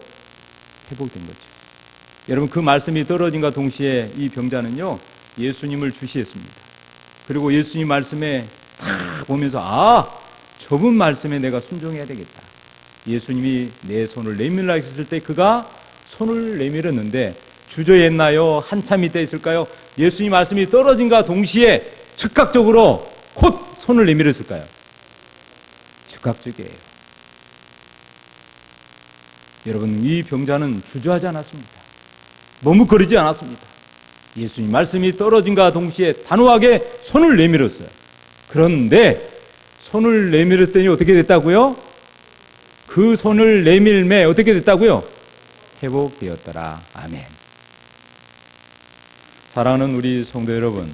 회복된 거죠. 여러분, 그 말씀이 떨어진과 동시에 이 병자는요, 예수님을 주시했습니다. 그리고 예수님 말씀에 탁 보면서 저분 말씀에 내가 순종해야 되겠다. 예수님이 내 손을 내밀라 했을 때 그가 손을 내밀었는데 주저했나요? 한참 있다 있을까요? 예수님 말씀이 떨어진과 동시에 즉각적으로 곧 손을 내밀었을까요? 즉각적이에요. 여러분, 이 병자는 주저하지 않았습니다. 머뭇거리지 않았습니다. 예수님 말씀이 떨어진과 동시에 단호하게 손을 내밀었어요. 그런데 손을 내밀었더니 어떻게 됐다고요? 그 손을 내밀매 어떻게 됐다고요? 회복되었더라. 아멘. 사랑하는 우리 성도 여러분,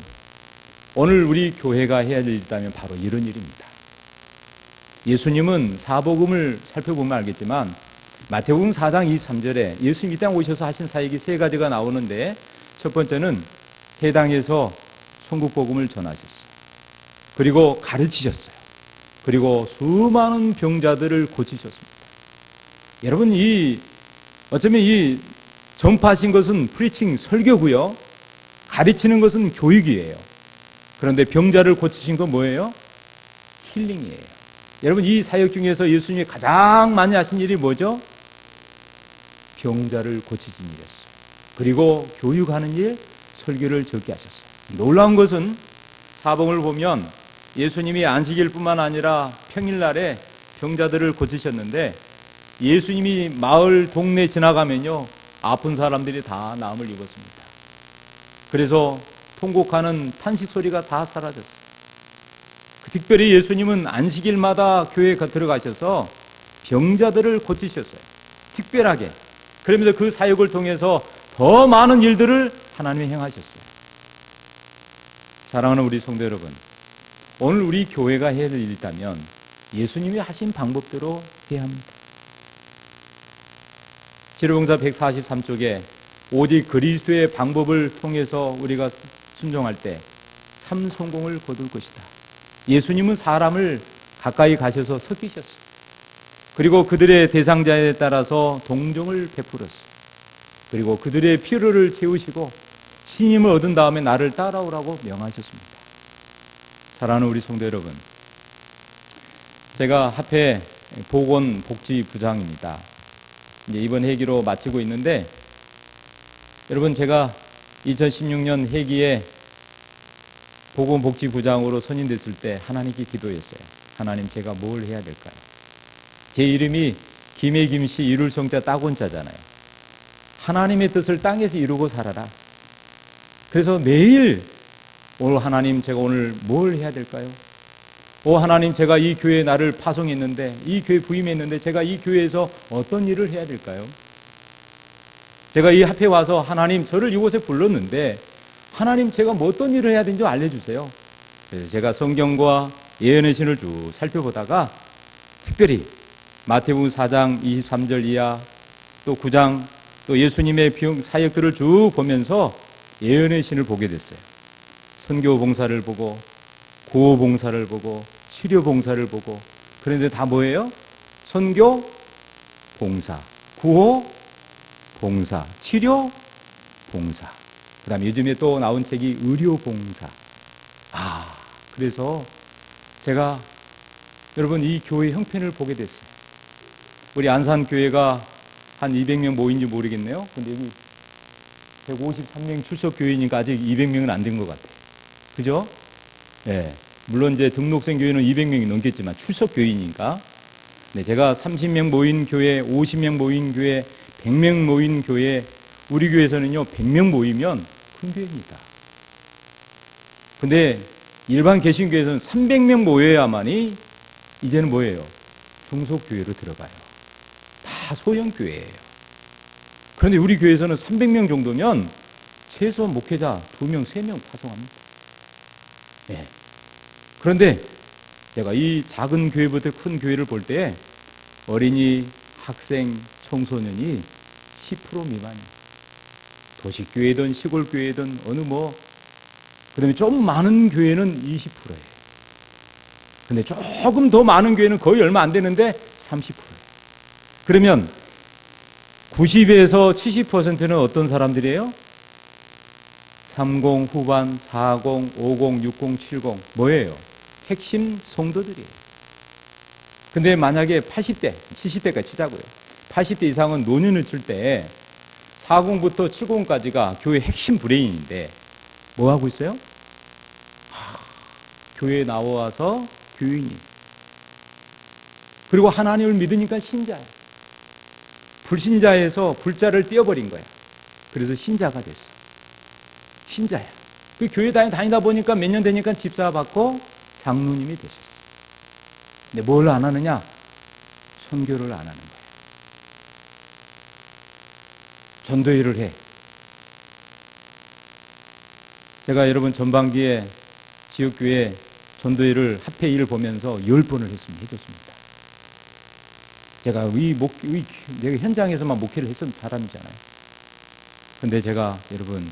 오늘 우리 교회가 해야 될 일이 있다면 바로 이런 일입니다. 예수님은 사복음을 살펴보면 알겠지만 마태복음 4장 23절에 예수님 이 땅 오셔서 하신 사역이 세 가지가 나오는데, 첫 번째는 해당에서 천국복음을 전하셨어요. 그리고 가르치셨어요. 그리고 수많은 병자들을 고치셨습니다. 여러분, 어쩌면 이 전파하신 것은 프리칭, 설교고요. 가르치는 것은 교육이에요. 그런데 병자를 고치신 건 뭐예요? 힐링이에요. 여러분, 이 사역 중에서 예수님이 가장 많이 하신 일이 뭐죠? 병자를 고치신 일이었어요. 그리고 교육하는 일, 설교를 적게 하셨어요. 놀라운 것은 사복음을 보면 예수님이 안식일 뿐만 아니라 평일날에 병자들을 고치셨는데, 예수님이 마을, 동네 지나가면요, 아픈 사람들이 다 나음을 입었습니다. 그래서 통곡하는 탄식 소리가 다 사라졌어요. 특별히 예수님은 안식일마다 교회에 들어가셔서 병자들을 고치셨어요. 특별하게. 그러면서 그 사역을 통해서 더 많은 일들을 하나님이 행하셨어요. 사랑하는 우리 성도 여러분, 오늘 우리 교회가 해야 될 일이 있다면 예수님이 하신 방법대로 해야 합니다. 시르봉사 143쪽에 오직 그리스도의 방법을 통해서 우리가 순종할 때 참 성공을 거둘 것이다. 예수님은 사람을 가까이 가셔서 섞이셨어요. 그리고 그들의 대상자에 따라서 동정을 베풀었어요. 그리고 그들의 필요를 채우시고 신임을 얻은 다음에 나를 따라오라고 명하셨습니다. 사랑하는 우리 성도 여러분, 제가 합회 보건복지부장입니다. 이제 이번 회기로 마치고 있는데, 여러분, 제가 2016년 회기에 보건복지부장으로 선임됐을 때 하나님께 기도했어요. 하나님, 제가 뭘 해야 될까요? 제 이름이 김해 김씨 이룰 성자 따곤자잖아요. 하나님의 뜻을 땅에서 이루고 살아라. 그래서 매일 오늘 하나님, 제가 오늘 뭘 해야 될까요? 하나님, 제가 이 교회에 나를 파송했는데, 이 교회 부임했는데 제가 이 교회에서 어떤 일을 해야 될까요? 제가 이 합회에 와서 하나님, 저를 이곳에 불렀는데 하나님, 제가 뭐 어떤 일을 해야 되는지 알려주세요. 그래서 제가 성경과 예언의 신을 쭉 살펴보다가 특별히 마태복음 4장 23절 이하, 또 9장, 또 예수님의 사역들을 쭉 보면서 예언의 신을 보게 됐어요. 선교 봉사를 보고, 구호 봉사를 보고, 치료 봉사를 보고. 그런데 다 뭐예요? 선교 봉사, 구호 봉사, 치료 봉사. 그 다음에 요즘에 또 나온 책이 의료 봉사. 그래서 제가 여러분 이 교회 형편을 보게 됐어요. 우리 안산교회가 한 200명 모인지 모르겠네요. 근데 여기 153명 출석 교회니까 아직 200명은 안 된 것 같아요. 그죠? 네. 물론 이제 등록생 교회는 200명이 넘겠지만 출석 교회니까. 네, 제가 30명 모인 교회, 50명 모인 교회, 100명 모인 교회, 우리 교회에서는요 100명 모이면 큰 교회입니다. 근데 일반 개신교회에서는 300명 모여야만이 이제는 뭐예요? 중소교회로 들어가요. 다 소형교회예요. 그런데 우리 교회에서는 300명 정도면 최소 목회자 2명, 3명 파송합니다. 네. 그런데 제가 이 작은 교회부터 큰 교회를 볼 때 어린이, 학생, 청소년이 10% 미만이에요. 도시교회든 시골교회든 어느 그다음에 좀 많은 교회는 20%예요. 근데 조금 더 많은 교회는 거의 얼마 안 되는데 30%예요. 그러면 90에서 70%는 어떤 사람들이에요? 30 후반, 40, 50, 60, 70 뭐예요? 핵심 성도들이에요. 근데 만약에 80대, 70대까지 치자고요. 80대 이상은 노년을 칠 때 40부터 70까지가 교회 핵심 브레인인데 뭐 하고 있어요? 교회에 나와서 교인이. 그리고 하나님을 믿으니까 신자예요. 불신자에서 불자를 떼어버린 거야. 그래서 신자가 됐어. 신자야. 그 교회 다니다 보니까 몇 년 되니까 집사 받고 장로님이 되셨어. 근데 뭘 안 하느냐? 선교를 안 하는 거야. 전도일을 해. 제가 여러분 전반기에 지역교회 전도일을 합회일을 보면서 10번을 해줬습니다. 제가 내가 현장에서만 목회를 했던 사람이잖아요. 근데 제가 여러분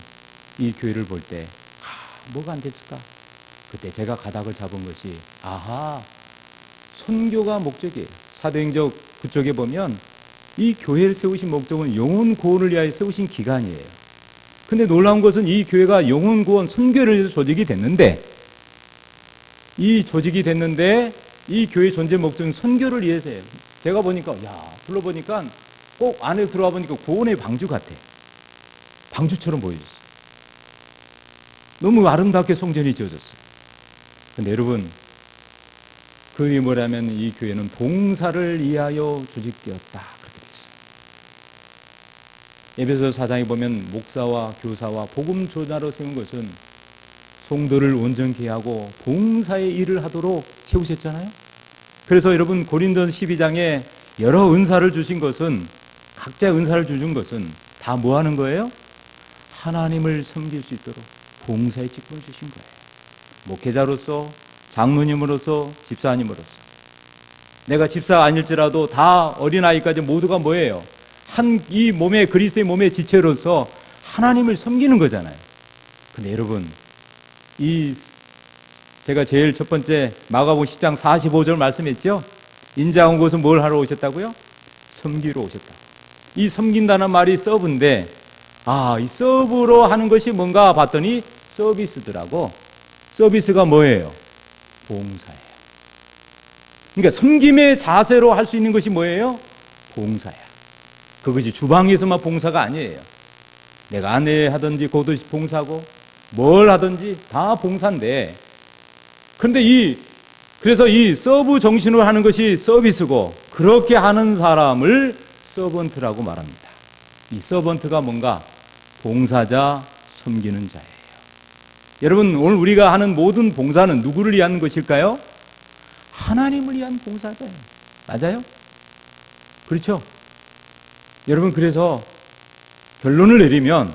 이 교회를 볼 때 뭐가 안 됐을까? 그때 제가 가닥을 잡은 것이 선교가 목적이에요. 사도행전 그쪽에 보면 이 교회를 세우신 목적은 영혼 구원을 위하여 세우신 기간이에요. 근데 놀라운 것은 이 교회가 영혼 구원 선교를 위해서 조직이 됐는데 이 교회 존재 목적은 선교를 위해서예요. 제가 보니까 둘러보니까 꼭 안에 들어와 보니까 구원의 방주 같아. 방주처럼 보여졌어. 너무 아름답게 성전이 지어졌어요. 근데 여러분 그게 뭐냐면 이 교회는 봉사를 위하여 조직되었다. 그렇게 되어 있어요. 에베소 4장에 보면 목사와 교사와 복음 전하러 세운 것은 성도를 온전케 하고 봉사의 일을 하도록 세우셨잖아요. 그래서 여러분 고린도서 12장에 여러 은사를 주신 것은 각자 은사를 주신 것은 다 뭐 하는 거예요? 하나님을 섬길 수 있도록 봉사의 직분을 주신 거예요. 목회자로서, 장로님으로서, 집사님으로서. 내가 집사가 아닐지라도 다 어린아이까지 모두가 뭐예요? 이 몸의 그리스도의 몸의 지체로서 하나님을 섬기는 거잖아요. 근데 여러분 제가 제일 첫 번째 마가복음 10장 45절 말씀했죠? 인자 온 곳은 뭘 하러 오셨다고요? 섬기러 오셨다. 이 섬긴다는 말이 서브인데 이 서브로 하는 것이 뭔가 봤더니 서비스더라고. 서비스가 뭐예요? 봉사예요. 그러니까 섬김의 자세로 할 수 있는 것이 뭐예요? 봉사야. 그것이 주방에서만 봉사가 아니에요. 내가 안에 하든지 그것도 봉사고 뭘 하든지 다 봉사인데 그래서 이 서브 정신으로 하는 것이 서비스고 그렇게 하는 사람을 서번트라고 말합니다. 이 서번트가 뭔가 봉사자, 섬기는 자예요. 여러분 오늘 우리가 하는 모든 봉사는 누구를 위한 것일까요? 하나님을 위한 봉사자예요. 맞아요? 그렇죠? 여러분 그래서 결론을 내리면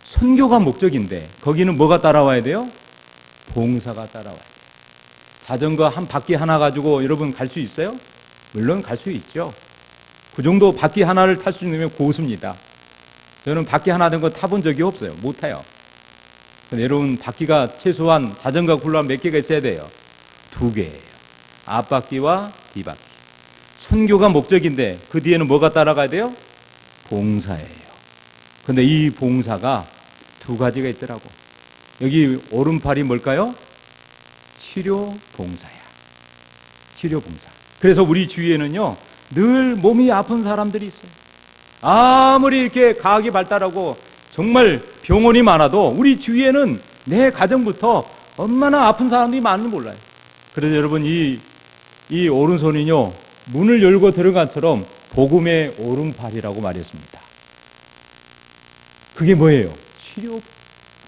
선교가 목적인데 거기는 뭐가 따라와야 돼요? 봉사가 따라와야 돼요. 자전거 한 바퀴 하나 가지고 여러분 갈 수 있어요? 물론 갈 수 있죠. 그 정도 바퀴 하나를 탈 수 있는 고수입니다. 저는 바퀴 하나 된 거 타본 적이 없어요. 못 타요. 근데 여러분 바퀴가 최소한 자전거 굴러면 몇 개가 있어야 돼요? 2개예요. 앞바퀴와 뒷바퀴. 선교가 목적인데 그 뒤에는 뭐가 따라가야 돼요? 봉사예요. 근데 이 봉사가 2가지가 있더라고. 여기 오른팔이 뭘까요? 치료 봉사야. 치료 봉사. 그래서 우리 주위에는요 늘 몸이 아픈 사람들이 있어요. 아무리 이렇게 과학이 발달하고 정말 병원이 많아도 우리 주위에는 내 가정부터 얼마나 아픈 사람들이 많은지 몰라요. 그래서 여러분 이 오른손이요 문을 열고 들어간 것처럼 복음의 오른팔이라고 말했습니다. 그게 뭐예요? 치료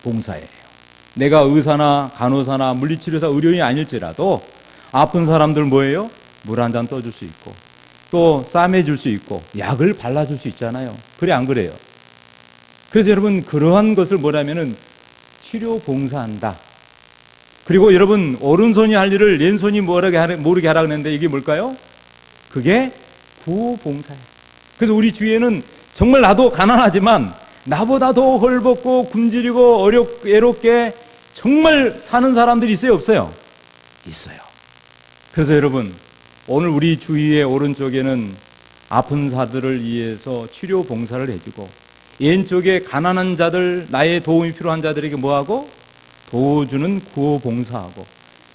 봉사예요. 내가 의사나 간호사나 물리치료사 의료인이 아닐지라도 아픈 사람들 뭐예요? 물 한 잔 떠줄 수 있고 또 싸매줄 수 있고 약을 발라줄 수 있잖아요. 그래 안 그래요? 그래서 여러분 그러한 것을 뭐라면은 치료 봉사한다. 그리고 여러분 오른손이 할 일을 왼손이 모르게 하라 그랬는데 이게 뭘까요? 그게 구호 봉사예요. 그래서 우리 주위에는 정말 나도 가난하지만 나보다 더 헐벗고 굶주리고 외롭게 정말 사는 사람들이 있어요? 없어요? 있어요. 그래서 여러분 오늘 우리 주위의 오른쪽에는 아픈 자들을 위해서 치료 봉사를 해주고 왼쪽에 가난한 자들 나의 도움이 필요한 자들에게 뭐하고? 도와주는 구호 봉사하고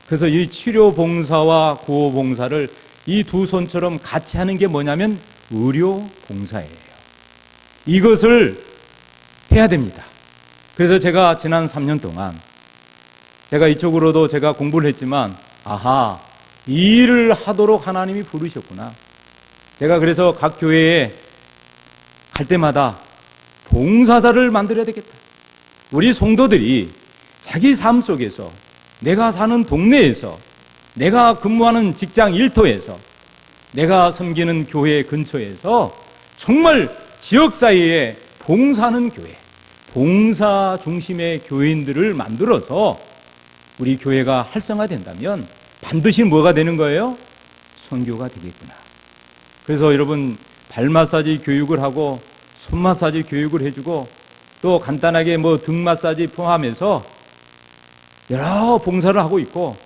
그래서 이 치료 봉사와 구호 봉사를 이 두 손처럼 같이 하는 게 뭐냐면 의료 봉사예요. 이것을 해야 됩니다. 그래서 제가 지난 3년 동안 제가 이쪽으로도 제가 공부를 했지만 이 일을 하도록 하나님이 부르셨구나. 제가 그래서 각 교회에 갈 때마다 봉사자를 만들어야 되겠다. 우리 성도들이 자기 삶 속에서, 내가 사는 동네에서, 내가 근무하는 직장 일터에서, 내가 섬기는 교회 근처에서 정말 지역사회에 봉사하는 교회, 봉사 중심의 교인들을 만들어서 우리 교회가 활성화된다면 반드시 뭐가 되는 거예요? 선교가 되겠구나. 그래서 여러분, 발 마사지 교육을 하고 손 마사지 교육을 해주고 또 간단하게 등 마사지 포함해서 여러 봉사를 하고 있고,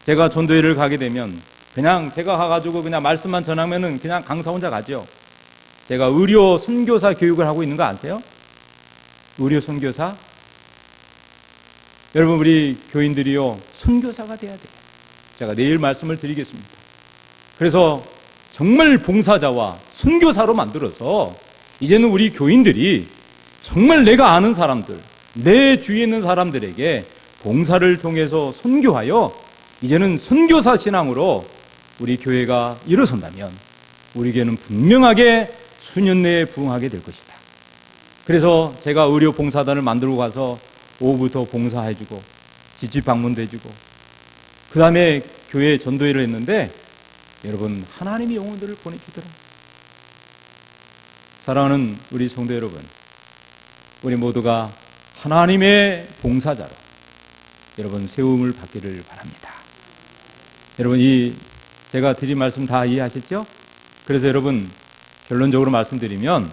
제가 전도회를 가게 되면 그냥 제가 가가지고 그냥 말씀만 전하면은 그냥 강사 혼자 가죠. 제가 의료 선교사 교육을 하고 있는 거 아세요? 의료 선교사? 여러분, 우리 교인들이요, 선교사가 돼야 돼요. 제가 내일 말씀을 드리겠습니다. 그래서 정말 봉사자와 선교사로 만들어서 이제는 우리 교인들이 정말 내가 아는 사람들, 내 주위에 있는 사람들에게 봉사를 통해서 선교하여 이제는 선교사 신앙으로 우리 교회가 일어선다면 우리 교회는 분명하게 수년 내에 부흥하게 될 것이다. 그래서 제가 의료 봉사단을 만들고 가서 오후부터 봉사해주고 집집 방문도 해주고 그 다음에 교회 전도회를 했는데, 여러분, 하나님이 영혼들을 보내주더라. 사랑하는 우리 성도 여러분, 우리 모두가 하나님의 봉사자로 여러분 세움을 받기를 바랍니다. 여러분, 제가 드린 말씀 다 이해하셨죠? 그래서 여러분, 결론적으로 말씀드리면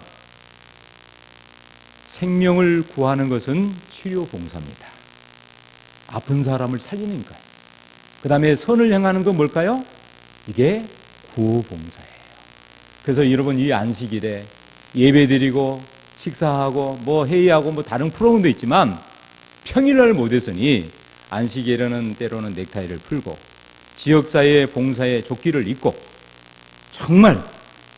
생명을 구하는 것은 치료 봉사입니다. 아픈 사람을 살리는 거예요. 그 다음에 선을 행하는 건 뭘까요? 이게 구호 봉사예요. 그래서 여러분, 이 안식일에 예배드리고 식사하고 회의하고 다른 프로그램도 있지만 평일날 못했으니 안식일에는 때로는 넥타이를 풀고 지역사회 봉사에 조끼를 입고 정말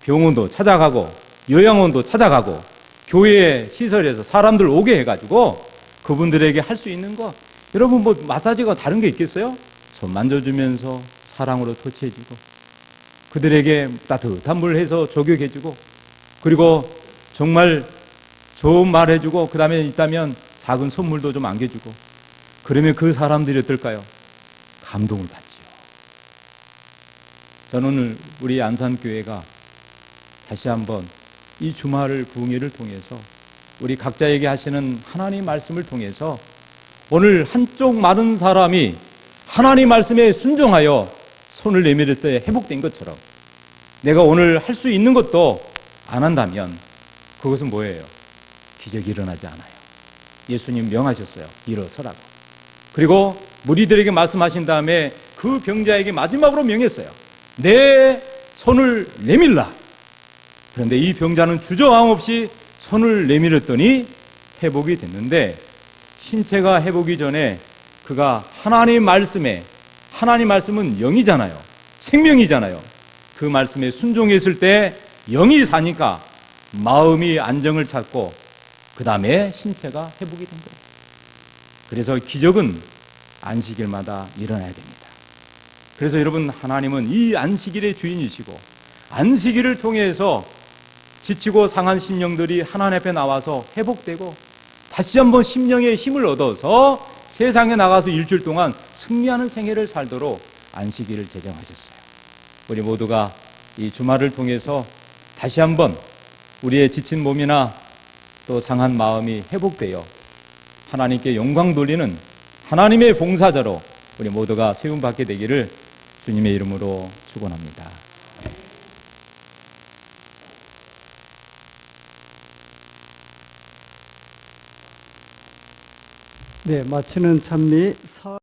병원도 찾아가고 요양원도 찾아가고 교회 시설에서 사람들 오게 해가지고 그분들에게 할 수 있는 거, 여러분, 마사지가 다른 게 있겠어요? 손 만져주면서 사랑으로 터치해주고 그들에게 따뜻한 물 해서 조격해주고, 그리고 정말 좋은 말 해주고, 그 다음에 있다면 작은 선물도 좀 안겨주고, 그러면 그 사람들이 어떨까요? 감동을 받지요. 저는 오늘 우리 안산교회가 다시 한번 이 주말을 부흥회를 통해서 우리 각자에게 하시는 하나님 말씀을 통해서 오늘 한쪽 마른 사람이 하나님 말씀에 순종하여 손을 내밀을 때 회복된 것처럼 내가 오늘 할 수 있는 것도 안 한다면 그것은 뭐예요? 기적이 일어나지 않아요. 예수님 명하셨어요. 일어서라고. 그리고 무리들에게 말씀하신 다음에 그 병자에게 마지막으로 명했어요. 내 손을 내밀라. 그런데 이 병자는 주저함 없이 손을 내밀었더니 회복이 됐는데, 신체가 회복이 전에 그가 하나님 말씀에, 하나님 말씀은 영이잖아요. 생명이잖아요. 그 말씀에 순종했을 때 영이 사니까 마음이 안정을 찾고 그 다음에 신체가 회복이 된 거예요. 그래서 기적은 안식일마다 일어나야 됩니다. 그래서 여러분, 하나님은 이 안식일의 주인이시고 안식일을 통해서 지치고 상한 심령들이 하나님 앞에 나와서 회복되고 다시 한번 심령의 힘을 얻어서 세상에 나가서 일주일 동안 승리하는 생애를 살도록 안식일을 제정하셨어요. 우리 모두가 이 주말을 통해서 다시 한번 우리의 지친 몸이나 또 상한 마음이 회복되어 하나님께 영광 돌리는 하나님의 봉사자로 우리 모두가 세움받게 되기를 주님의 이름으로 축원합니다. 네, 마치는 찬미